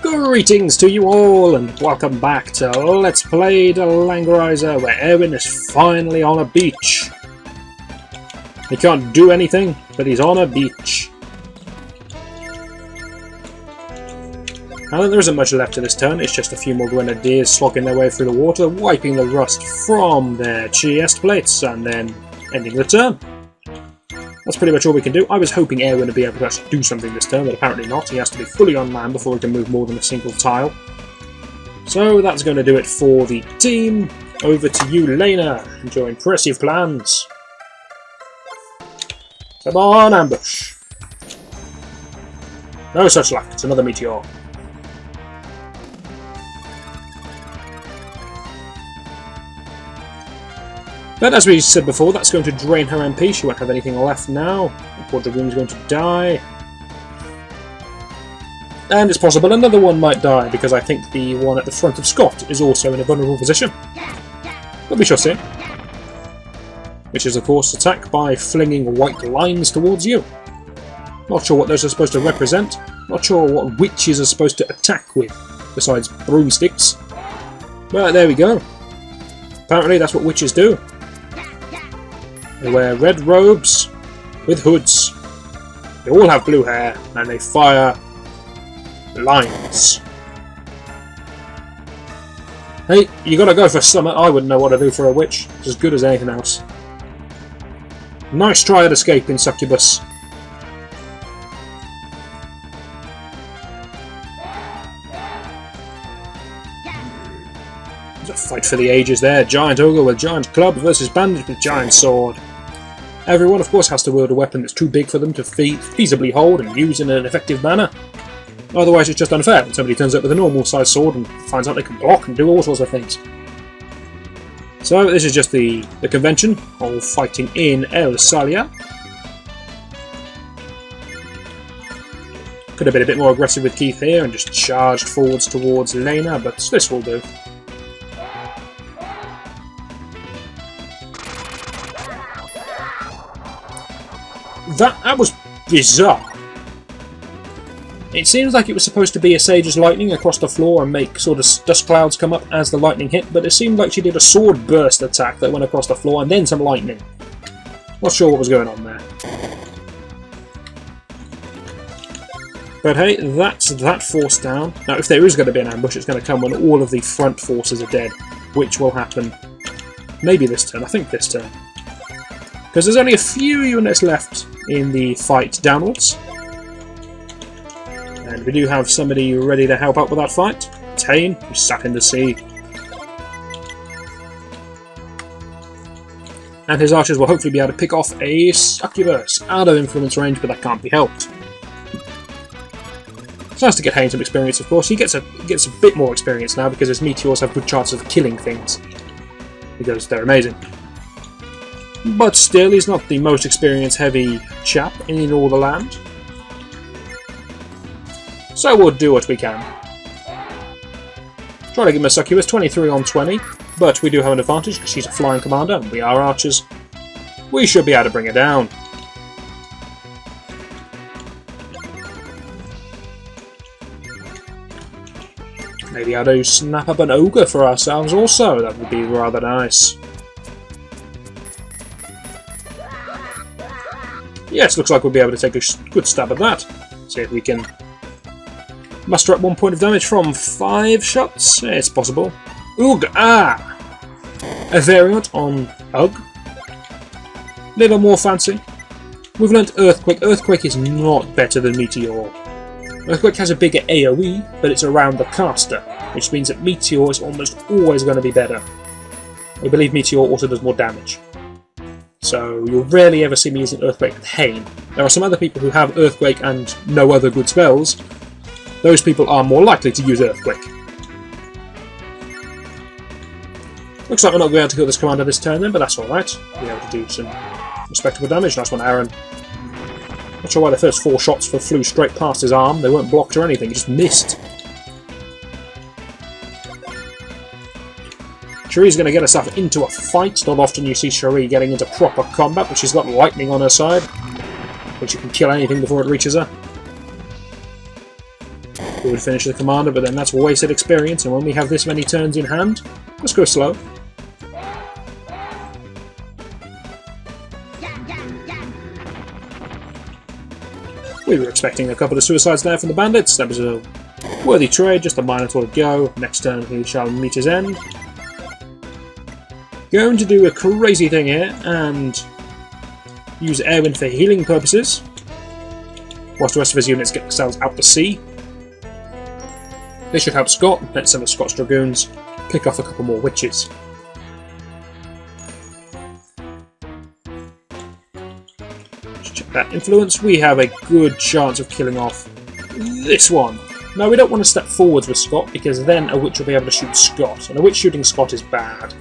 Greetings to you all, and welcome back to Let's Play the Langrisser, where Erwin is finally on a beach. He can't do anything, but he's on a beach. And there isn't much left to this turn, it's just a few more grenadiers slogging their way through the water, wiping the rust from their chest plates, and then ending the turn. That's pretty much all we can do. I was hoping Erwin would be able to actually do something this turn, but apparently not. He has to be fully on land before he can move more than a single tile. So that's going to do it for the team. Over to you, Lena, and your impressive plans. Come on, ambush. No such luck. It's another meteor. But as we said before, that's going to drain her MP. She won't have anything left now. The Poor Dragoon's going to die. And it's possible another one might die, because I think the one at the front of Scott is also in a vulnerable position. But we shall see. Which is, of course, attack by flinging white lines towards you. Not sure what those are supposed to represent. Not sure what witches are supposed to attack with, besides broomsticks. But there we go. Apparently that's what witches do. They wear red robes with hoods. They all have blue hair and they fire lines. Hey, you gotta go for summer. I wouldn't know what to do for a witch. It's as good as anything else. Nice try at escaping, Succubus. There's a fight for the ages there. Giant ogre with giant club versus bandit with giant sword. Everyone, of course, has to wield a weapon that's too big for them to feasibly hold and use in an effective manner. Otherwise, it's just unfair when somebody turns up with a normal-sized sword and finds out they can block and do all sorts of things. So, this is just the convention of fighting in El Salia. Could have been a bit more aggressive with Keith here and just charged forwards towards Lena, but this will do. That was bizarre. It seems like it was supposed to be a Sage's lightning across the floor and make sort of dust clouds come up as the lightning hit, but it seemed like she did a sword burst attack that went across the floor and then some lightning. Not sure what was going on there. But hey, that's that force down. Now if there is going to be an ambush, it's going to come when all of the front forces are dead, which will happen maybe this turn, I think this turn. Because there's only a few units left in the fight downwards. And we do have somebody ready to help out with that fight. Tane, who sat in the sea. And his archers will hopefully be able to pick off a Succubus out of influence range, but that can't be helped. It's nice to get Hayne some experience, of course. He gets a bit more experience now because his meteors have good chances of killing things. Because they're amazing. But still, he's not the most experience-heavy chap in all the land. So we'll do what we can. Try to give him a Succubus, 23 on 20, but we do have an advantage because she's a flying commander and we are archers. We should be able to bring her down. Maybe able to snap up an ogre for ourselves also, that would be rather nice. Yes, looks like we'll be able to take a good stab at that. See if we can muster up 1 point of damage from 5 shots. It's possible. Ugh! Ah! A variant on Ugh. Little more fancy. We've learnt Earthquake. Earthquake is not better than Meteor. Earthquake has a bigger AoE, but it's around the caster, which means that Meteor is almost always going to be better. I believe Meteor also does more damage. So you'll rarely ever see me using Earthquake with Hayne. There are some other people who have Earthquake and no other good spells. Those people are more likely to use Earthquake. Looks like we're not going to be able to kill this commander this turn then, but that's alright. We'll be able to do some respectable damage. Nice one, Aaron. Not sure why the first 4 shots flew straight past his arm. They weren't blocked or anything, he just missed. Cherie's going to get herself into a fight. Not often you see Cherie getting into proper combat, but she's got lightning on her side, which you can kill anything before it reaches her. we would finish the commander, but then that's wasted experience, and when we have this many turns in hand, let's go slow. We were expecting a couple of suicides there from the bandits. That was a worthy trade, just a Minotaur to go. Next turn he shall meet his end. Going to do a crazy thing here and use Airwind for healing purposes, whilst the rest of his units get themselves out to sea. This should help Scott. Let's send the Scots Dragoons, pick off a couple more witches. Let's check that influence. We have a good chance of killing off this one. Now we don't want to step forwards with Scott, because then a witch will be able to shoot Scott, and a witch shooting Scott is bad.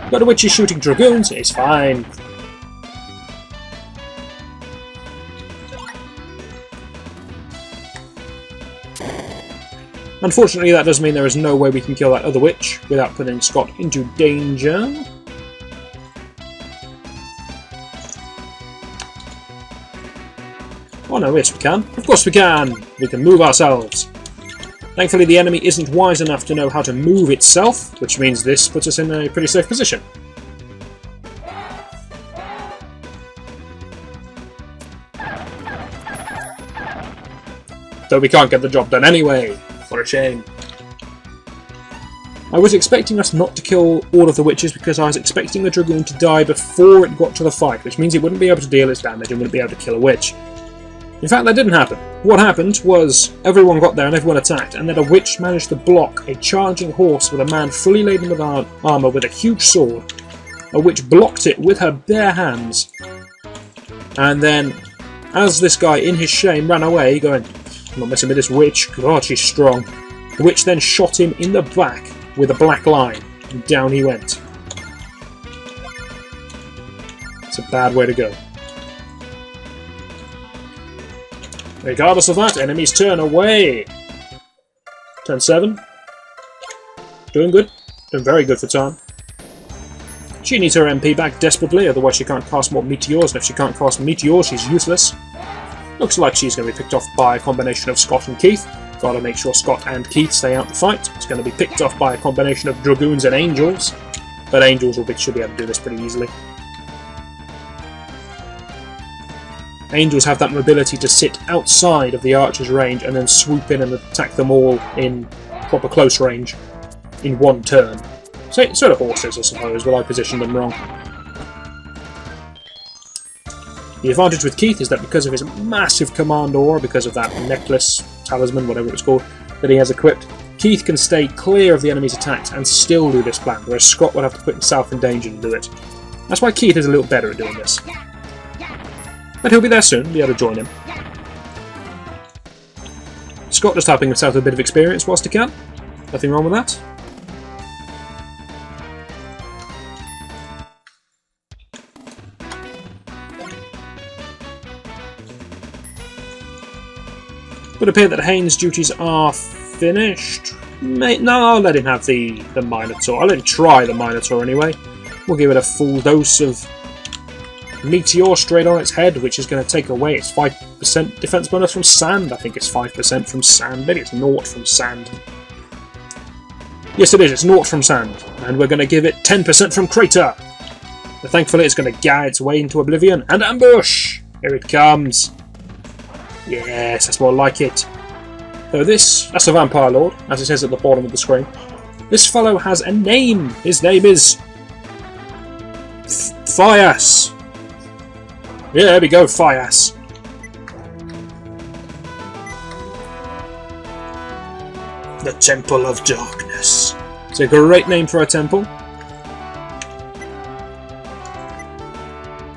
But a witch is shooting Dragoons is fine. Unfortunately, that does mean there is no way we can kill that other witch without putting Scott into danger. Oh no, yes we can. Of course we can! We can move ourselves. Thankfully the enemy isn't wise enough to know how to move itself, which means this puts us in a pretty safe position. Though we can't get the job done anyway. What a shame. I was expecting us not to kill all of the witches because I was expecting the Dragoon to die before it got to the fight, which means it wouldn't be able to deal its damage and wouldn't be able to kill a witch. In fact, that didn't happen. What happened was everyone got there and everyone attacked, and then a witch managed to block a charging horse with a man fully laden with armour with a huge sword. A witch blocked it with her bare hands. And then, as this guy in his shame ran away, going, "I'm not messing with this witch, God, she's strong," the witch then shot him in the back with a black line, and down he went. It's a bad way to go. Regardless of that, enemy's turn away. Turn 7. Doing good. Doing very good for time. She needs her MP back desperately, otherwise she can't cast more meteors, and if she can't cast meteors, she's useless. Looks like she's going to be picked off by a combination of Scott and Keith. Gotta make sure Scott and Keith stay out the fight. It's going to be picked off by a combination of Dragoons and Angels, but Angels should be able to do this pretty easily. Angels have that mobility to sit outside of the archer's range and then swoop in and attack them all in proper close range in one turn. So, sort of horses, I suppose, but I positioned them wrong. The advantage with Keith is that because of his massive command aura, because of that necklace, talisman, whatever it's called, that he has equipped, Keith can stay clear of the enemy's attacks and still do this plan, whereas Scott would have to put himself in danger to do it. That's why Keith is a little better at doing this. But he'll be there soon, be able to join him. Scott just helping himself with a bit of experience whilst he can. Nothing wrong with that. Would appear that Haynes' duties are finished. No, I'll let him have the Minotaur. I'll let him try the Minotaur anyway. We'll give it a full dose of Meteor straight on its head, which is going to take away its 5% defense bonus from sand. I think it's 5% from sand. Maybe it's 0 from sand. Yes, it is. It's 0 from sand. And we're going to give it 10% from crater. But thankfully, it's going to guide its way into oblivion. And ambush! Here it comes. Yes, that's more like it. So that's a Vampire Lord, as it says at the bottom of the screen. This fellow has a name. His name is Fias. Yeah, there we go, Fias. The Temple of Darkness. It's a great name for a temple.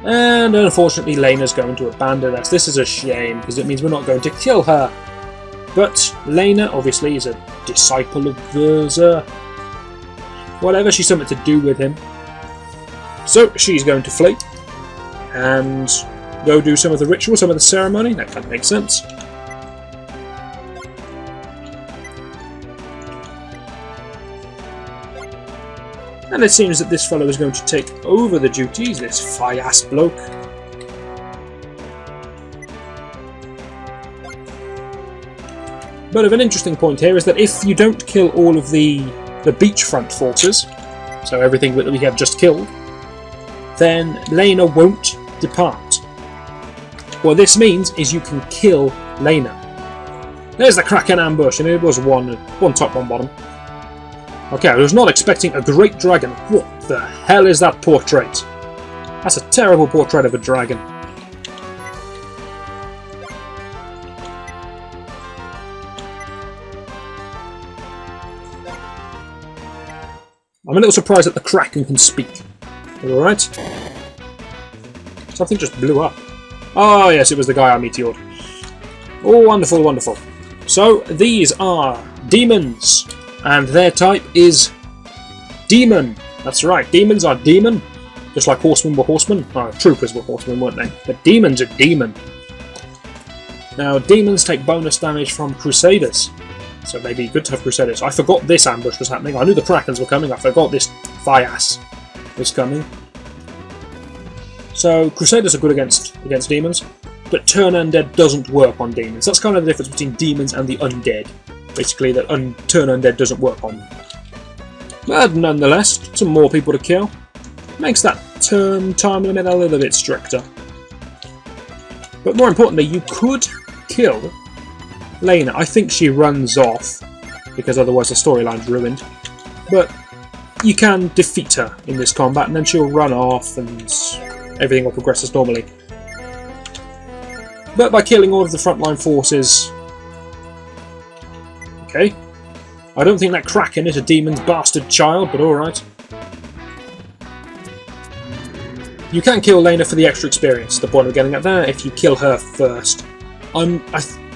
And unfortunately, Lena's going to abandon us. This is a shame, because it means we're not going to kill her. But Lena, obviously, is a disciple of Verza. Whatever, she's something to do with him. So, she's going to flee. And go do some of the ritual, some of the ceremony. That kind of makes sense. And it seems that this fellow is going to take over the duties, this Fias bloke. But of an interesting point here is that if you don't kill all of the beachfront forces, so everything that we have just killed, then Lena won't depart. What this means is you can kill Lena. There's the Kraken ambush, and it was one top, one bottom. Okay, I was not expecting a great dragon. What the hell is that portrait? That's a terrible portrait of a dragon. I'm a little surprised that the Kraken can speak. Alright. Something just blew up. Oh yes, it was the guy I meteored. Oh, wonderful, wonderful. So, these are demons, and their type is demon. That's right, demons are demon. Just like horsemen were horsemen. Oh, troopers were horsemen, weren't they? But demons are demon. Now, demons take bonus damage from crusaders. So maybe good to have crusaders. I forgot this ambush was happening. I knew the Krakens were coming. I forgot this Thias was coming. So crusaders are good against demons, but turn undead doesn't work on demons. That's kind of the difference between demons and the undead. Basically, that turn undead doesn't work on them. But nonetheless, some more people to kill. Makes that turn time limit a little bit stricter. But more importantly, you could kill Lena. I think she runs off, because otherwise the storyline's ruined. But you can defeat her in this combat, and then she'll run off, and everything will progress as normally. But by killing all of the frontline forces... Okay. I don't think that Kraken is a demon's bastard child, but alright. You can kill Lena for the extra experience, the point of getting at there, if you kill her first.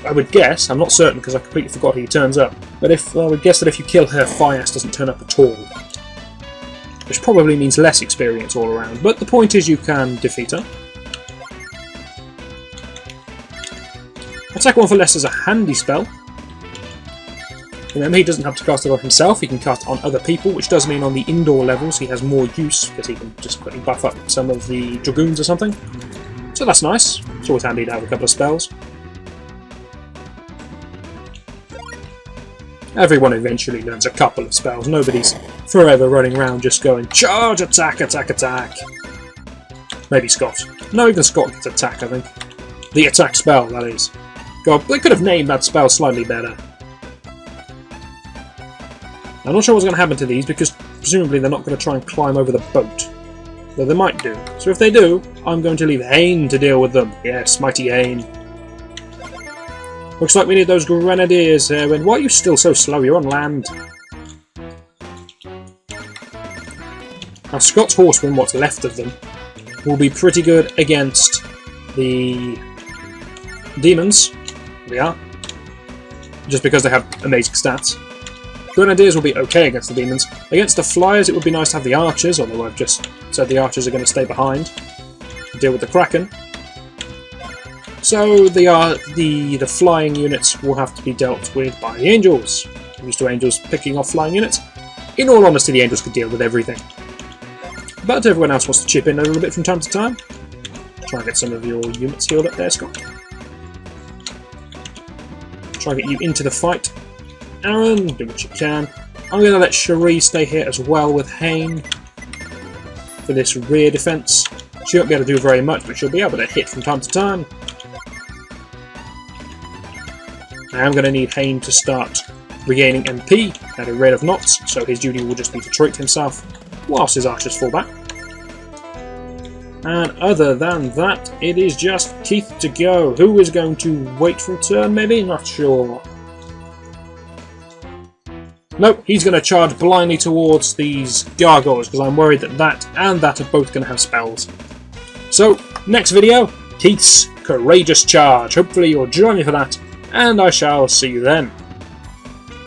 I would guess, I'm not certain because I completely forgot who turns up, but I would guess that if you kill her, Thias doesn't turn up at all. Which probably means less experience all around, but the point is you can defeat her. Attack 1 for Less is a handy spell. Remember, he doesn't have to cast it on himself, he can cast it on other people, which does mean on the indoor levels he has more use, because he can just quickly buff up some of the Dragoons or something. So that's nice. It's always handy to have a couple of spells. Everyone eventually learns a couple of spells. Nobody's forever running around just going, charge, attack, attack, attack. Maybe Scott. No, even Scott gets attack, I think. The attack spell, that is. God, they could have named that spell slightly better. I'm not sure what's going to happen to these, because presumably they're not going to try and climb over the boat. Though they might do. So if they do, I'm going to leave Hain to deal with them. Yes, mighty Hain. Looks like we need those grenadiers, Erwin. Why are you still so slow? You're on land. Now, Scott's horsemen, what's left of them, will be pretty good against the demons. They are. Just because they have amazing stats. Grenadiers will be okay against the demons. Against the flyers, it would be nice to have the archers, although I've just said the archers are going to stay behind to deal with the Kraken. So the flying units will have to be dealt with by the angels. I'm used to angels picking off flying units. In all honesty, the angels could deal with everything. But everyone else wants to chip in a little bit from time to time. Try and get some of your units healed up there, Scott. Try and get you into the fight. Aaron, do what you can. I'm going to let Cherie stay here as well with Hain for this rear defence. She won't be able to do very much, but she'll be able to hit from time to time. I am going to need Hain to start regaining MP at a rate of knots, so his duty will just be to treat himself whilst his archers fall back. And other than that, it is just Keith to go. Who is going to wait for a turn, maybe? Not sure. Nope, he's going to charge blindly towards these gargoyles, because I'm worried that that and that are both going to have spells. So, next video, Keith's Courageous Charge. Hopefully you'll join me for that, and I shall see you then.